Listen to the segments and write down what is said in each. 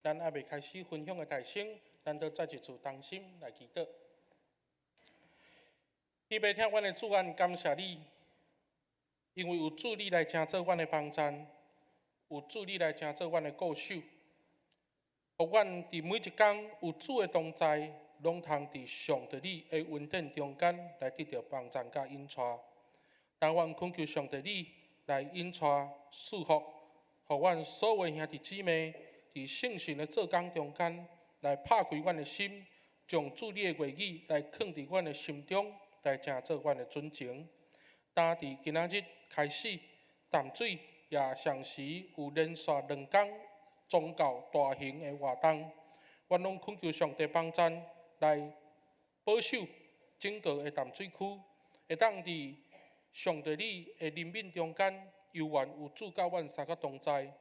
咱还未开始分享的大声，咱都再一次同心来祈祷。你要听阮的主案，感谢你，因为有主你来成做阮的帮衬，有主你来成做阮的固守，互阮伫每一天有主的同在，拢通伫上帝你的恩典中间来得到帮衬甲引带。但阮恳求上帝你来引带赐福，互阮所有兄弟姊妹伫圣神的做工中间来拍开阮的心，将主你的话语来藏伫阮的心中，来成做阮的准情。但伫今仔日开始，淡水也常时有连续2天宗教大型的活动，阮拢恳求上帝帮衬来保守整个的淡水区，会当伫上帝你的人民中间，犹原有主甲阮三个同在，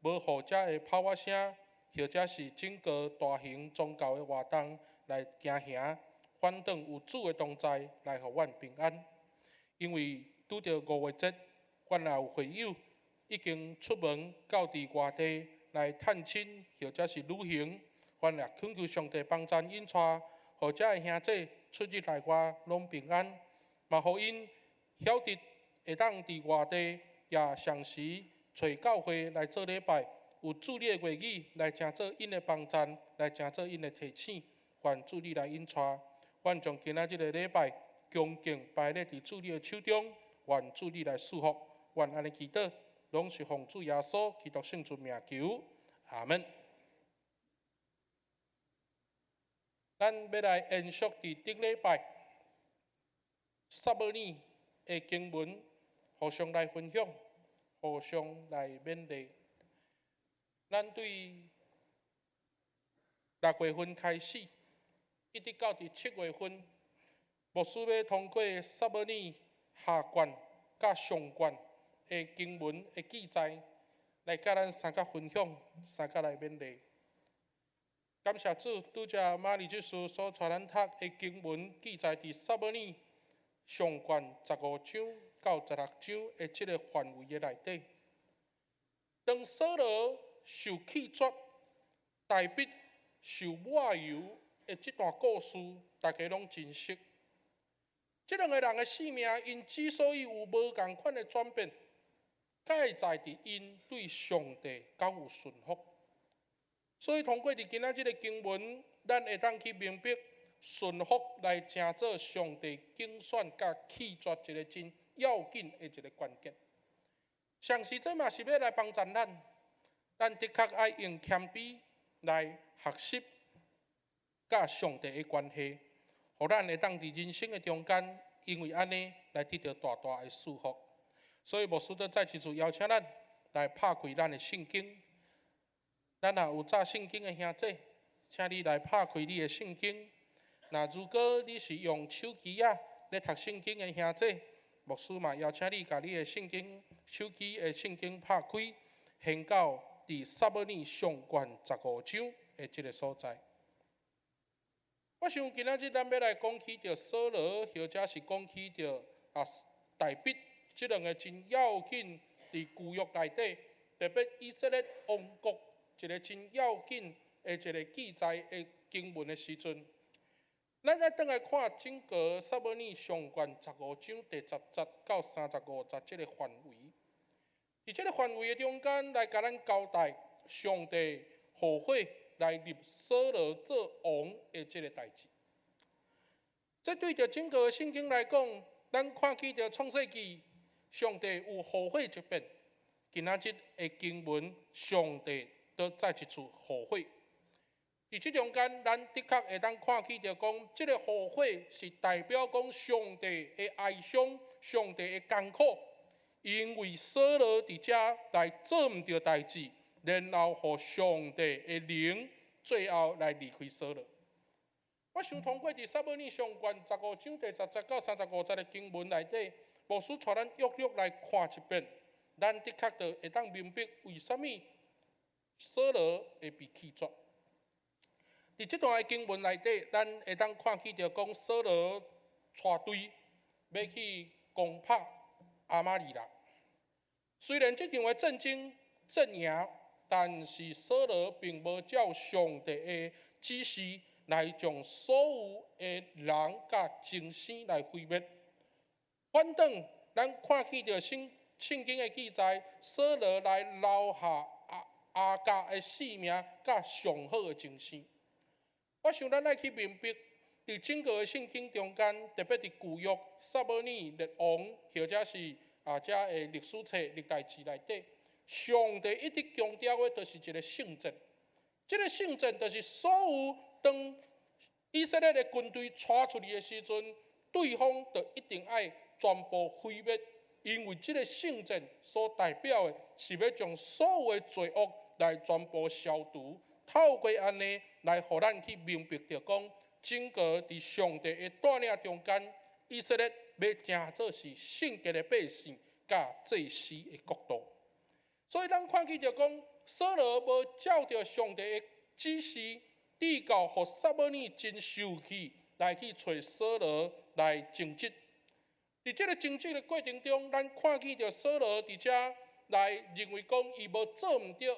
无互遮的炮火声，或者是整个大型宗教的活动来行行，反倒有主的同在来互阮平安。因为拄着5月节，阮也有会友已经出门到伫外地来探亲，或者是旅行，阮也恳求上帝帮衬引带，互遮的兄弟出入内外拢平安，嘛互因晓得会当伫外地也常时找教会来做礼拜，有主你的话语来成做因的帮衬，来成做因的提醒，愿主你来引带。阮将今仔日的礼拜恭敬摆咧伫主你的手中，愿主你来赐福。愿安尼祈祷，拢是奉主耶稣基督圣主名求，阿门。咱要来延续伫顶礼拜撒母耳的经文，互相来分享，互相来勉励。咱对6月份开始，一直到伫7月份，牧师要通过撒母耳下卷甲上卷的经文的记载，来甲咱三甲分享，三甲来勉励。感谢主，拄则马利基书所带咱读的经文记载伫撒母耳上卷15章到16章的这个范围的内底。当扫罗受弃绝、大卫受抹油的这段故事，大家拢真熟。这2个人的性命，因之所以有无共款的转变，盖在伫因对上帝敢有顺服。所以通过伫今仔日的经文，咱会当去明白顺服来成做上帝竞选甲弃绝一个真要紧的一个关键。上时这嘛是要来帮助咱，咱的确爱用谦卑来学习甲上帝的关系，互咱会当伫人生的中间，因为安尼来得到大大的祝福。所以牧师再一次邀请咱来拍开咱的圣经。咱也有早圣经的兄弟，请你来拍开你的圣经。那如果你是用手机咧读圣经的兄弟，牧师嘛邀请你把你的圣经手机的圣经拍开，掀到伫撒母耳上卷15章的这个所在。我想今仔日咱要来讲起着扫罗，或者是讲起着大卫，这2个真要紧伫旧约内底，特别以色列王国一个真要紧的一个记载的经文的时阵，咱来转来看整个撒母耳上卷15章第10节到35节这个范围。伫这个范围的中间，来甲咱交代上帝后悔来立扫罗做王的这个代志。这对着整个圣经来讲，咱看起着创世纪，上帝有后悔一遍。今仔日的经文，上帝都再一次后悔。伫这中间，咱的确会当看起着讲，这个后悔是代表讲上帝的哀伤，上帝的艰苦，因为扫罗伫遮来做唔到代志，然后互上帝的灵最后来离开扫罗。我想通过伫撒母耳上卷15章第10节到35节的经文内底，牧师带咱约略来看一遍，咱的确就会当明白为什么扫罗会被弃绝。伫这段的经文内底，咱会当看起着讲扫罗带队要去攻打亚玛利人。虽然这场的战争阵赢，但是扫罗并无照上帝的指示来将所有的人甲精神来毁灭。反倒，咱看见着圣经的记载，扫罗来留下亚甲的性命甲上好的精神。我想咱爱去明白，伫整个的圣经中间，特别伫旧约撒母耳、列王，或者是遮的历史册、历代志内底，上帝一直强调的，就是一个圣战。这个圣战，就是所有当以色列的军队带出去的时阵，对方就一定爱全部毁灭，因为这个圣战所代表的，是要将所有的罪恶来全部消除。透过安尼，来互咱去明白着讲，整个伫上帝的带领中间，以色列要成做是圣洁的百姓，甲祭司的国度。所以咱看见着讲，扫罗无照着上帝的指示，递到互撒母耳真受气，来去找扫罗来争执。伫这个争执的过程中，咱看见着扫罗伫遮来认为讲，伊无做毋对。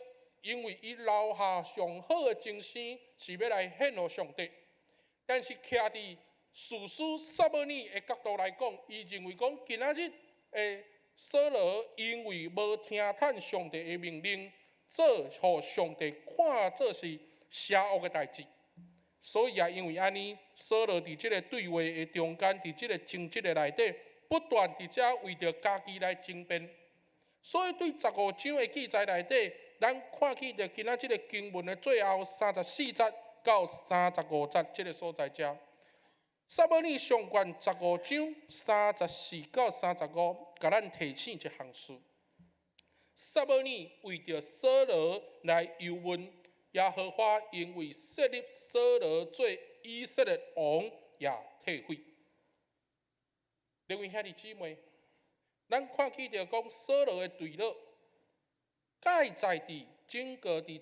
因为伊留下上好的精神，是要来献予上帝。但是徛伫士师撒母耳的角度来讲，伊认为讲，今仔日的扫罗因为无听从上帝的命令，做互上帝看做是邪恶的代志，所以也因为安尼，扫罗伫这个对话的中间，伫这个争执的内底，不断伫遮为着家己来争辩。所以对15章的记载内底，咱看见着今仔日个经文的最后34节到35节这个所在遮，撒母耳上卷15章34到35，甲咱提醒一项事：撒母耳为着扫罗来忧问，耶和华因为设立扫罗做以色列王也退位。各位兄弟姊妹，咱看见着讲扫罗的对落。介在伫整个伫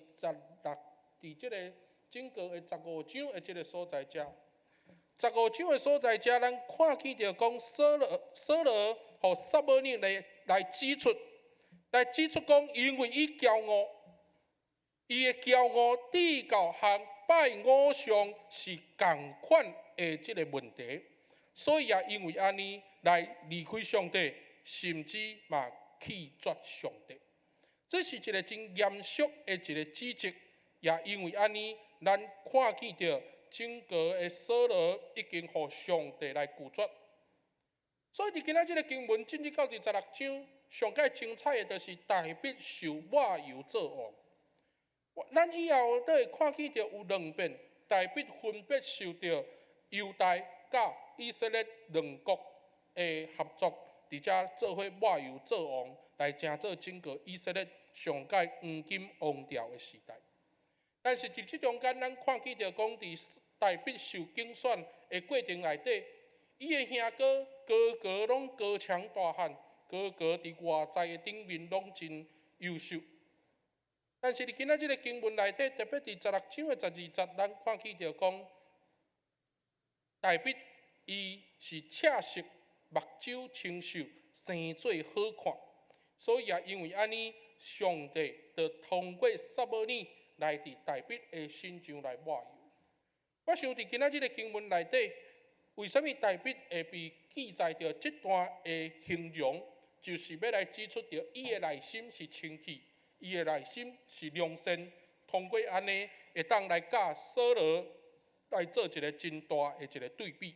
这个整个的15章的这个所在遮，15章的所在遮，咱看见着讲扫罗和撒母耳来指出讲，因为伊骄傲，伊的骄傲递到和拜偶像是共款的这个问题，所以也因为安尼来离开上帝，甚至嘛弃绝上帝。这是一个真严肃的一个指责，也因为安尼，咱看见着整个的扫罗已经互上帝来拒绝。所以伫今仔日个经文进入到第16章，上界精彩的就是大卫受抹油做王。咱以后都会看见着有2遍，大卫分别受到犹大甲以色列2国的合作，伫遮做伙抹油做王。来成做整个以色列上界黄金王朝的时代，但是伫即中间，咱看见着讲，伫大卫受竞选的过程内底，伊的兄哥拢高强大汉，个伫外在的顶面拢真优秀。但是伫今仔日个经文内底，特别伫16章的12节，咱看见着讲，大卫伊是赤色目睭清秀，生做好看。所以也因为安尼，上帝就通过撒母耳来伫大卫的身上来抹油。我想伫今仔日个经文内底，为什么大卫会被记载着这段的形容，就是要来指出着伊的内心是清气，伊的内心是良善，通过安尼会当来甲扫罗来做一个真大的一个对比。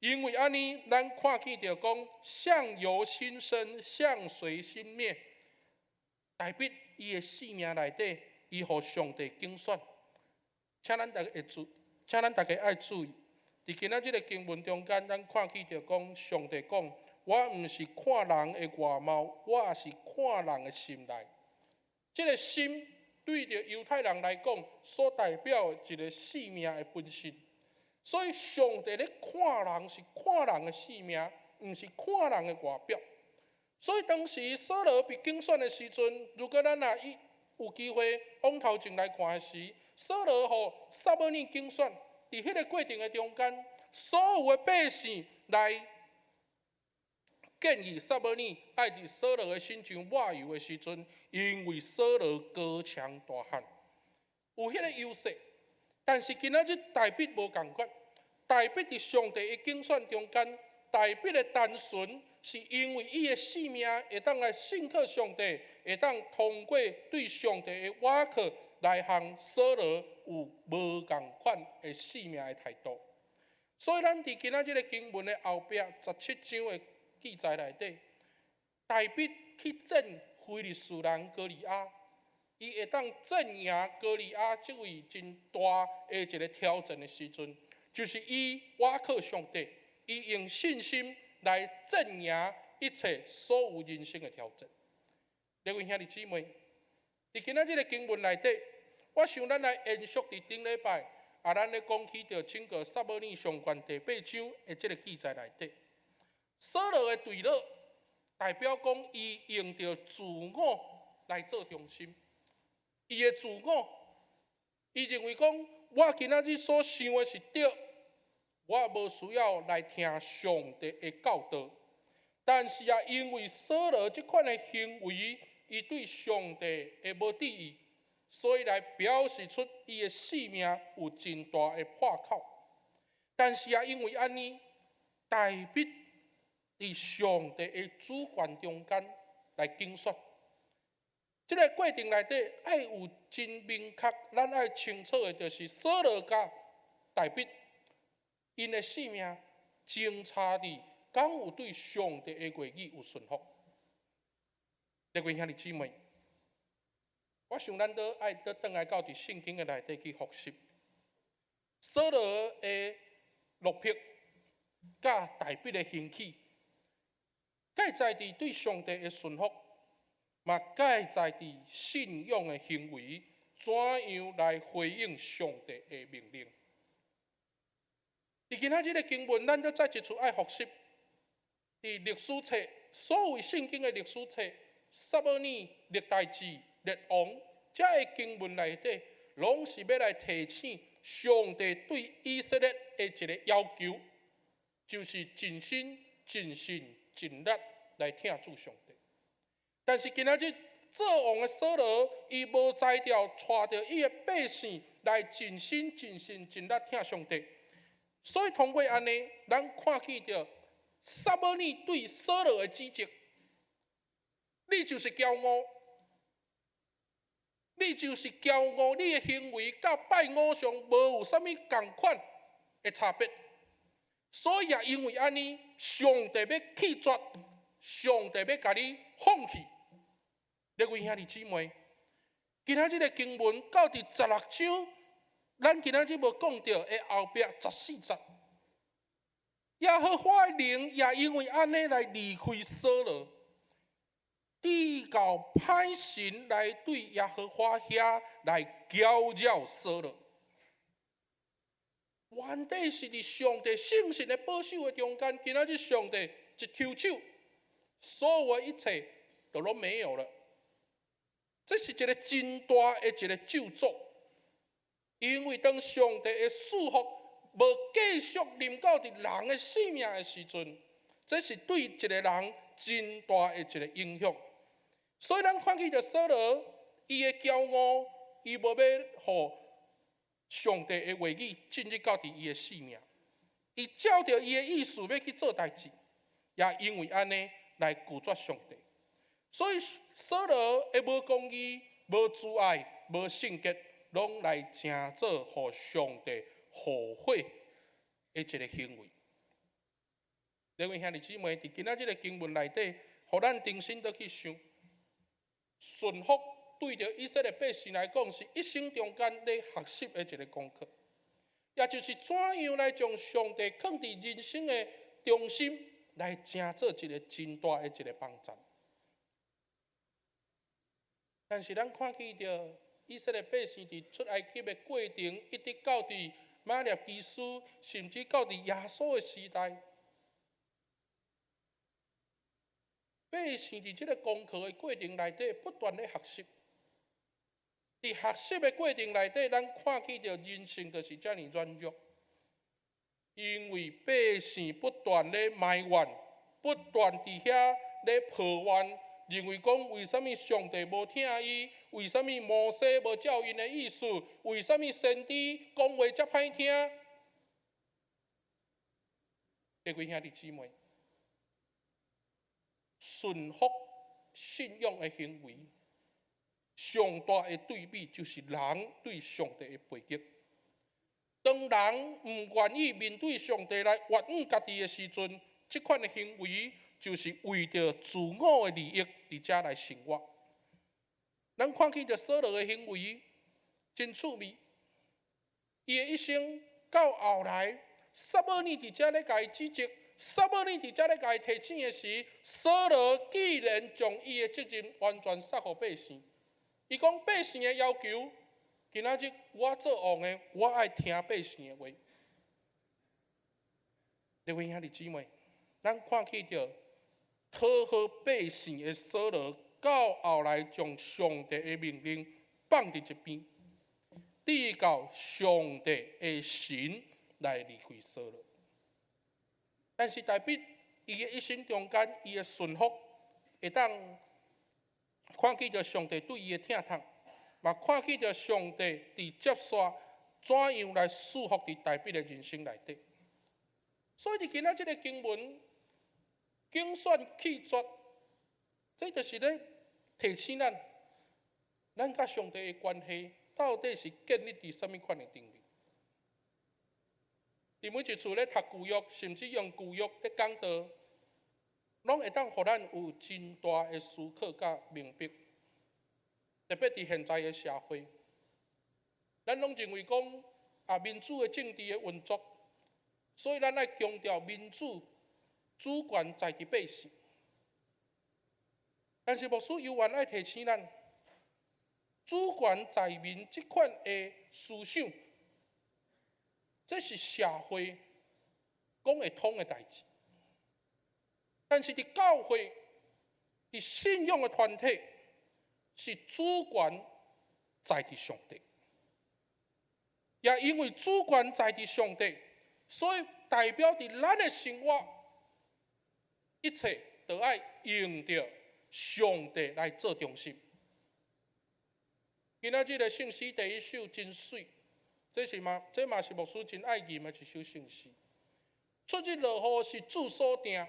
因为安尼，咱看见着讲，相由心生，相随心灭。大卫伊的性命内底，伊互上帝竞选，请咱大家爱注意，伫今仔日个经文中间，咱看见着讲，上帝讲，我毋是看人的外貌，我也是看人的心内。这个心对着犹太人来讲，所代表一个性命的本身。所以上帝咧看人是看人的性命，毋是看人的外表。所以当时扫罗被竞选的时阵，如果咱有机会往头前来看时，扫罗和撒母耳竞选，伫迄个过程的中间，所有的百姓来建议撒母耳爱伫扫罗的身上抹油的时阵，因为扫罗高强大汉，有迄个优势。但是今仔日大卫无共款，大卫伫上帝的竞选中间，大卫的单纯是因为伊的性命会当来信靠上帝，会当通过对上帝的倚靠来向扫罗有无共款的性命的态度。所以咱伫今仔日的经文的后壁17章的记载内底，大卫去征非利士人歌利亚。伊会当镇压歌利亚这位真大的一个挑战的时阵，就是伊倚靠上帝，伊用信心来镇压一切所有人生的挑战。各位兄弟姊妹，伫今仔日的经文内底，我想咱来延续伫顶礼拜咱咧讲起着整个撒母耳上卷第8章的这个记载内底，扫罗的对落代表讲伊用着自我来做中心。伊的自我，伊认为讲，我今仔日所想的是对，我无需要来听上帝的教导。但是也因为扫罗这款的行为，伊对上帝的无注意，所以来表示出伊的性命有真大的破口。但是也因为安尼，大卫伫上帝的主权中间来竞选。这个过程内底爱有真明确，咱爱清楚的，就是扫罗甲大卫，因的性命侦查伫敢有对上帝的话语有顺服。各位兄弟姊妹，我想咱都爱倒转来到伫圣经的内底去复习扫罗的落魄，甲大卫的兴起，介在伫对上帝的顺服。嘛，介在伫信仰的行为，怎样来回应上帝的命令？伫今仔日的经文，咱都再一次爱复习。伫历史册，所有圣经的历史册，撒母耳、历代志、列王，这个经文内底，拢是要来提醒上帝对以色列的一个要求，就是尽心、尽性、尽力来听主上帝。但是今仔日做王的扫罗，伊无才调带着伊的百姓来尽心、尽性、尽力听上帝，所以通过安尼，咱看起着撒母耳对扫罗的指责：你就是骄傲，你就是骄傲，你的行为甲拜偶像无有啥物共款的差别。所以也因为安尼，上帝要弃绝，上帝要甲你放弃。各位兄弟姊妹，今仔日的经文到第16章，咱今仔日无讲到的后壁14节，耶和华的灵也因为安尼来离开扫罗，地到歹神来对耶和华遐来搅扰扫罗。原底是伫上帝圣神的保守的中间，今仔日上帝一抽手，所有的一切都拢没有了。这是一个真大的一个咒诅，因为当上帝的祝福无继续临到伫人的性命的时阵，这是对一个人真大的一个影响。所以咱看起着扫罗，伊的骄傲，伊无要互上帝的话语进入到伫伊的性命，伊照着伊的意思要去做代志，也因为安尼来拒绝上帝。所以扫罗会无公义、无自爱、无圣洁，拢来成做互上帝后悔的一个行为。各位兄弟姊妹，伫今仔日的经文内底，互咱重新倒去想，顺服对着以色列百姓来讲，是一生中间咧学习的一个功课，也就是怎样来将上帝放伫人生的中心，来成做一个真大的一个帮助。但是咱看起着以色列百姓伫出埃及的过程，一直到伫马列基书，甚至到伫耶稣的时代，百姓伫这个功课的过程内底，不断咧学习。伫学习的过程内底，咱看起着人生就是遮尔软弱，因为百姓不断咧埋怨不断伫遐咧抱怨，认为讲为什么上帝无听伊？为什么摩西无照因的意思？为什么先知讲话遮歹听？各位兄弟姊妹，顺服信仰的行为，上大的对比就是人对上帝的背逆。当人唔愿意面对上帝来冤枉家己的时阵，这款的行为就是为着自我的利益伫遮来生活。咱看起着扫罗的行为真趣味，伊的一生到后来，撒母耳伫遮咧甲伊指责，撒母耳伫遮咧甲伊提醒的时，扫罗既然将伊的责任完全撒互百姓，伊讲百姓的要求。今仔日我做王的，我爱听百姓的话。各位兄弟姊妹，咱看起着讨好百姓的扫罗，到后来将上帝的命令放伫一边，直到上帝的神来离开扫罗。但是大卫伊的一生中间，伊的顺服会当看起着上帝对伊的疼痛。嘛，看起着上帝伫接续怎样来束缚伫大卫的人生内底。所以，伫今仔这个经文竞选弃绝，这就是咧提醒咱甲上帝的关系到底是建立伫什么款的定位？伫每一次咧读旧约，甚至用旧约咧讲道，拢会当互咱有真大的思考甲明白。特别伫现在的社会，咱拢认为讲民主的政治的运作，所以咱爱强调民主主权在伫百姓。但是牧师犹原爱提醒咱，主权在民这款的思想，这是社会讲会通的代志。但是伫教会、伫信仰的团体，是主权在伫上帝，也因为主权在伫上帝，所以代表伫咱的生活，一切都要用着上帝来做中心。今仔日的圣诗第一首真水，这嘛是牧师真爱念的一首圣诗。出日落雨是主所定，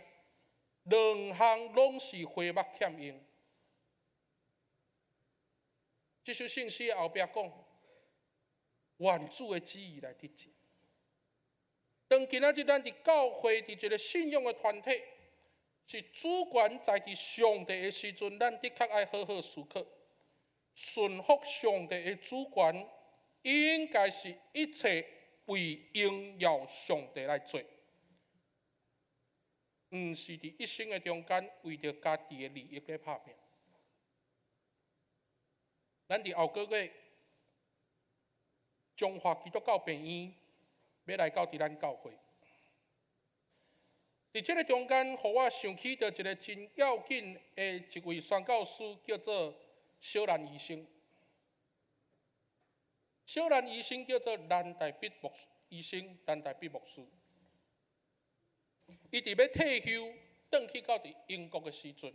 两项拢是花目欠用。这首圣诗后壁讲，愿主的旨意来实践。当今仔日咱伫教会伫一个信仰的团体，是主权在伫上帝的时阵，咱的确爱好好思考，顺服上帝的主权，应该是一切为荣耀上帝来做，毋是伫一生的中间为着家己的利益来拍拼。咱伫后个月，中华基督教病院要来到伫咱教会。伫这个中间，互我想起着一个真要紧的一位宣教师，叫做小兰医生。小兰医生叫做兰大必牧医生，兰大必牧师。伊伫要退休，转去到伫英国的时阵，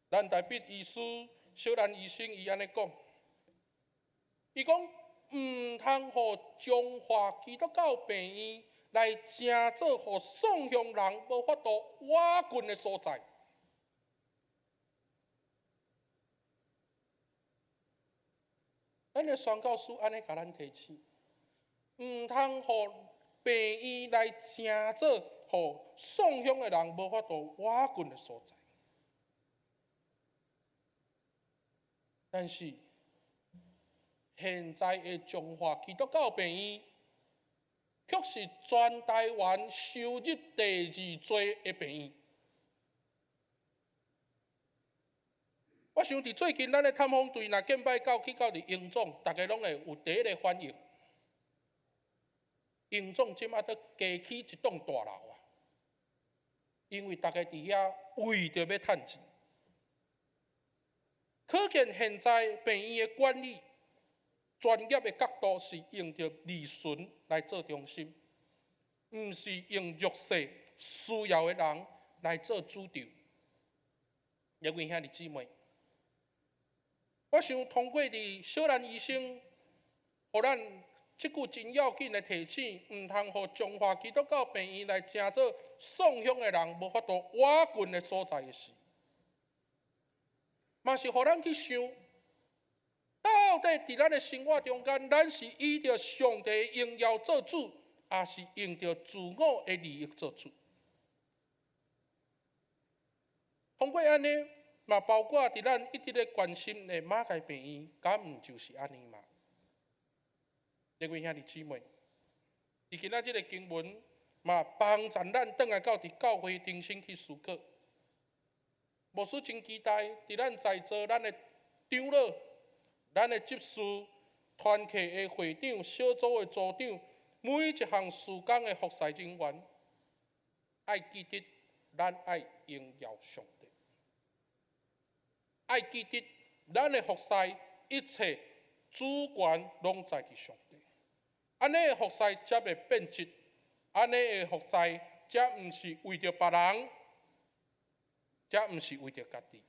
兰大必医师。小兰医生伊安尼讲，伊讲毋通互中华基督教病院来成做互送向人无法度瓦困的所在。咱的宣教师安尼甲咱提醒，毋通互病院来成做互送向的人无法度瓦困的所在。但是，现在的中华基督教病院，却是全台湾收入第2多的病院。我想伫最近咱的探访队若见摆去到伫营总，大家拢会有第一个反应。营总即马都加起一栋大楼啊，因为大家伫遐为着要趁钱。可见现在病院的管理专业的角度是用着利润来做中心，毋是用弱势需要的人来做主轴。各位兄弟姊妹，我想通过伫小兰医生，互咱即句真要紧的提醒，毋通互中华基督教病院来成做送乡的人无法度瓦困的所在的时，嘛是互咱去想，到底伫咱的生活中间，咱是依着上帝的荣耀做主，还是用着自我的利益做主？通过安尼，嘛包括伫咱一直咧关心的马偕病院，敢毋就是安尼嘛？各位兄弟姊妹，伫今仔日个经文嘛帮助咱转来到伫教会中心去思考。牧师真期待伫咱在座咱的长老、咱的执事、团契的会长、小组的组长，每一项事工的服侍人员，爱记得咱爱荣耀上帝，爱记得咱的服侍一切主权拢在伫上帝。安尼的服侍才袂变质，安尼的服侍才毋是为着别人，才毋是为着家己，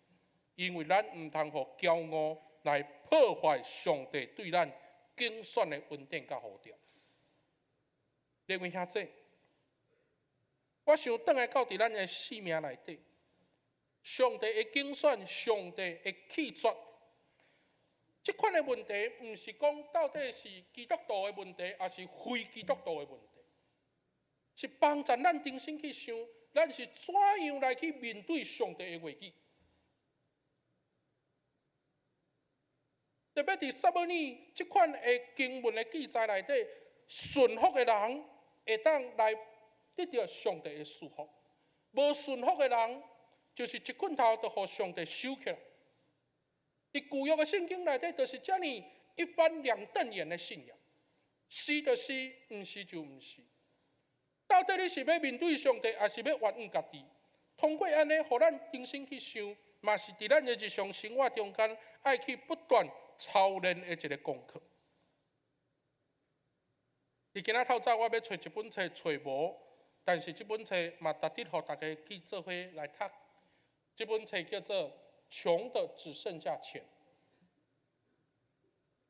因为咱毋通互骄傲来破坏上帝对咱竞选的恩典甲呼召。各位兄弟，我想转来到伫咱的生命内底，上帝的竞选，上帝的弃绝。即款的问题，毋是讲到底是基督徒的问题，还是非基督徒的问题，是帮助咱重新去想，咱是怎样来去面对上帝的话语。特别伫撒母耳即款的经文的记载内底，顺服的人会当来得到上帝的祝福，无顺服的人就是一棍头就互上帝收起来。伫旧约的圣经内底，就是遮尔一翻两瞪眼的信仰，是就是，毋是就毋是。到底你是要面对上帝，还是要冤枉家己？通过安尼，互咱重新去想，嘛是伫咱的日常生活中间，爱去不断操练的一个功课。伫今仔透早，我要找一本册找无，但是这本册嘛值得互大家去做伙来读。这本册叫做《穷的只剩下钱》。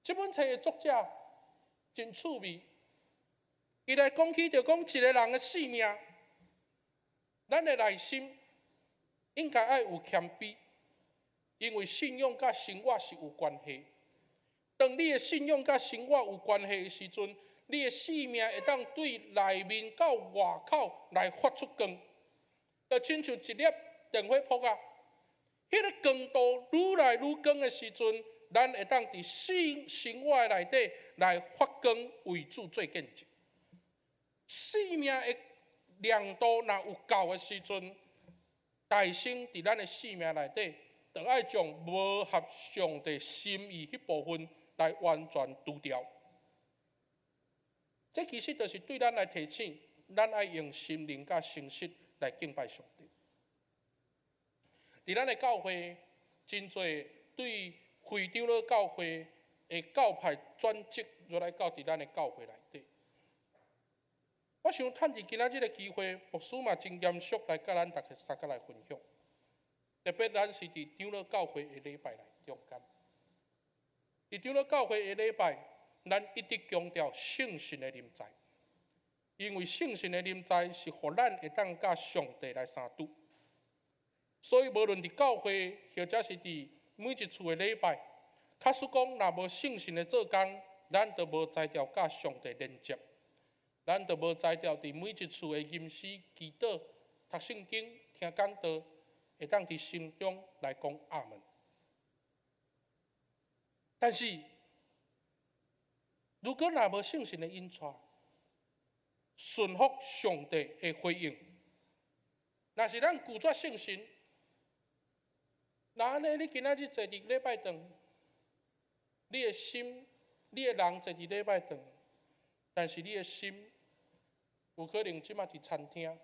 这本册的作者真趣味，伊来讲起就讲一个人的性命，咱的内心应该爱有谦卑，因为信仰甲生活是有关系。当你的信仰甲生活有关系的时阵，你的生命会当对内面到外口来发出光，就亲像一粒电火泡啊。迄个光度愈来愈光的时阵，咱会当伫生活内底来发光，为主做见证。生命的亮度若有够的时阵，大生伫咱的生命内底，就爱将无合上帝心意迄部分来完全除掉。这其实就是对咱来提醒，咱爱用心灵甲诚实来敬拜上帝。伫咱的教会，真侪对非长老教会的教派转职落来到伫咱的教会内底。我想趁伫今仔日的机会，牧师嘛真严肃来甲咱大家三个来分享。特别咱是伫长老教会的礼拜内中间，伫长老教会的礼拜，咱一直强调圣神的临在，因为圣神的临在是互咱会当甲上帝来相拄。所以，无论伫教会，或者是伫每一次的礼拜，假使讲若无圣神的做工，咱就无才调甲上帝连接，咱就无才调伫每一次的吟诗、祈祷、读圣经、听讲道，会当伫心中来讲阿门。但是，如果若无圣神的引带，顺服上帝的回应，若是咱拒绝圣神，那安尼，你今仔日坐伫礼拜堂，你的心、你的人坐伫礼拜堂，但是你的心有可能即马伫餐厅，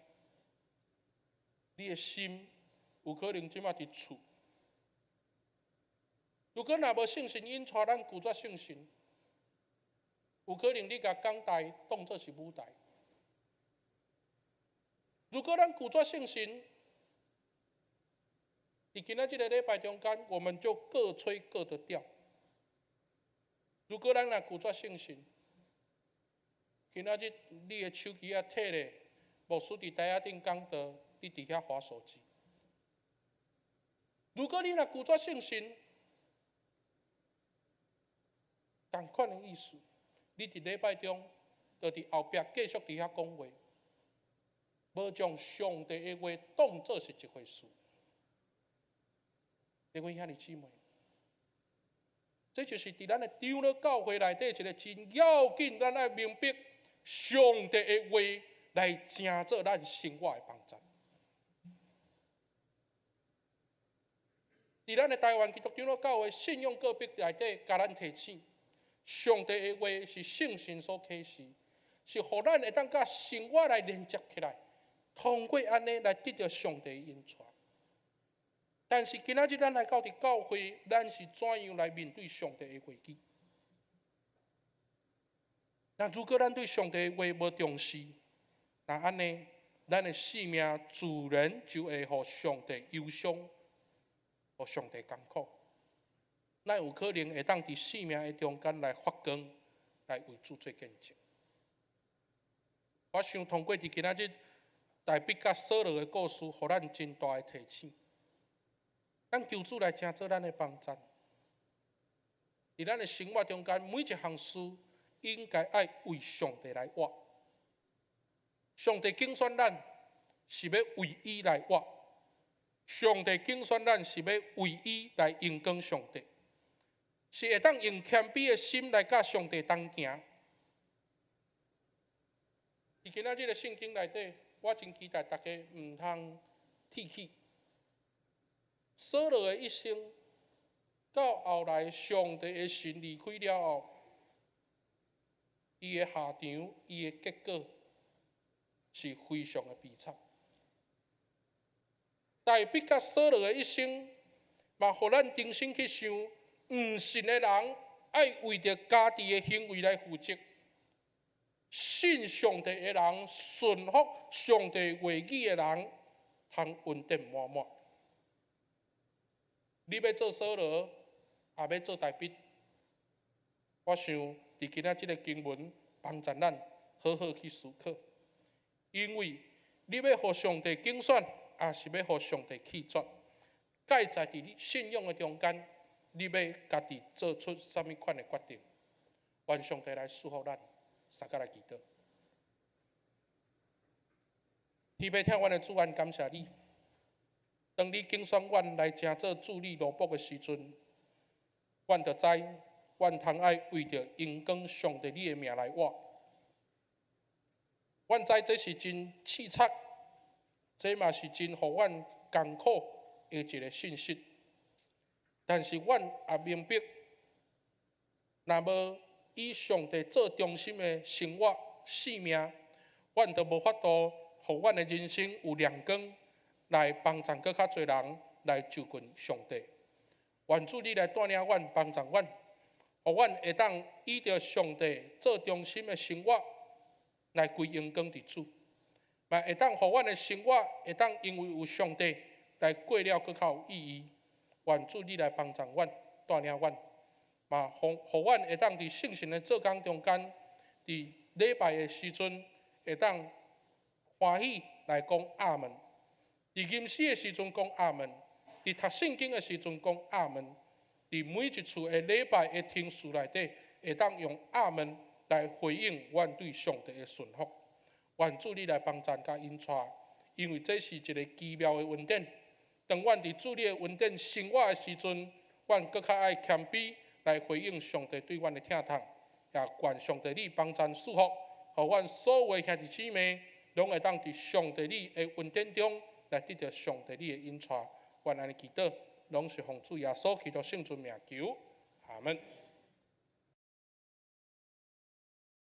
你的心有可能即马伫厝。如果若无圣神引带，咱拒绝圣神，有可能你甲讲台当作是舞台。如果咱拒绝圣神，在今仔这个礼拜中间，我们就各吹各的调。如果咱若拒绝圣神，今仔日你的手机啊摕咧，牧师伫台仔顶讲道，你伫遐滑手机。如果你若拒绝圣神，同款的意思，你伫礼拜中，就伫后壁继续伫遐讲话，无将上帝的话当作是一回事。各位兄弟姊妹，这就是伫咱的长老教会内底一个真要紧，咱爱明白上帝的话来成做咱生活的帮助。伫咱的台湾基督长老教会信仰个别内底，甲咱提醒，上帝的话是圣神所启示，是互咱会当甲生活来连接起来，通过安尼来得到上帝的恩赐。但是今仔日咱来到伫教会，咱是怎样来面对上帝的话语？那如果咱对上帝的话无重视，那安尼，咱的性命自然就会互上帝忧伤，互上帝艰苦。咱有可能会当伫性命的中间来发光，来为主做见证。我想通过伫今仔日大卫甲扫罗的故事，互咱真大的提醒。咱求主来成做咱的帮助，伫咱的生活中间，每一项事应该爱为上帝来活。上帝竞选咱，是要为伊来活；上帝竞选咱，是要为伊来荣光上帝，是会当用谦卑的心来甲上帝同行。伫今仔日的圣经内底，我真期待大家唔通铁气。扫罗的一生，到后来上帝的神离开了后，伊的下场，伊的结果是非常的悲惨。大卫甲扫罗的一生，嘛，互咱重新去想，唔信的人爱为着家己的行为来负责，信上帝的人、顺服上帝话语的人，通恩典满满。你要做扫罗，也要做大卫。我想，伫今仔这个经文帮助咱好好去思考，因为你要互上帝竞选，也是要互上帝弃绝。介在伫你信仰的中间，你要家己做出什么款的决定？愿上帝来祝福咱，大家来祈祷。天父听阮的主，愿感谢你。当你竞选阮来成做助理罗卜的时阵，阮就知，阮通爱为着荣光上帝你的名来活。阮知这是真刺激，这嘛是真互阮艰苦的一个信息。但是阮也明白，若无以上帝做中心的生活性命，阮就无法度互阮的人生有亮光。来帮助更较侪人来就近上帝，愿主你来带领阮，帮助阮，互阮会当以着上帝做中心的生活来归荣光伫主，嘛会当互阮的生活会当因为有上帝来过了更较有意义。愿主你来帮助阮，带领阮，嘛互阮会当伫圣神的做工中间，伫礼拜的时阵会当欢喜来讲阿门。伫吟诗的时阵讲阿门，伫读圣经的时阵讲阿门，伫每一次的礼拜的听书内底，会当用阿门来回应阮对上帝的顺服。愿主你来帮助甲引带，因为这是一个奇妙的恩典。当阮伫主你的恩典生活的时阵，阮更较爱谦卑来回应上帝对阮的疼痛，也愿上帝你帮助祝福，互阮所有的兄弟姊妹，拢会当伫上帝你的恩典中。来得到上帝你的恩赐，愿安尼祈祷，拢是奉主耶稣基督圣尊名求，阿门。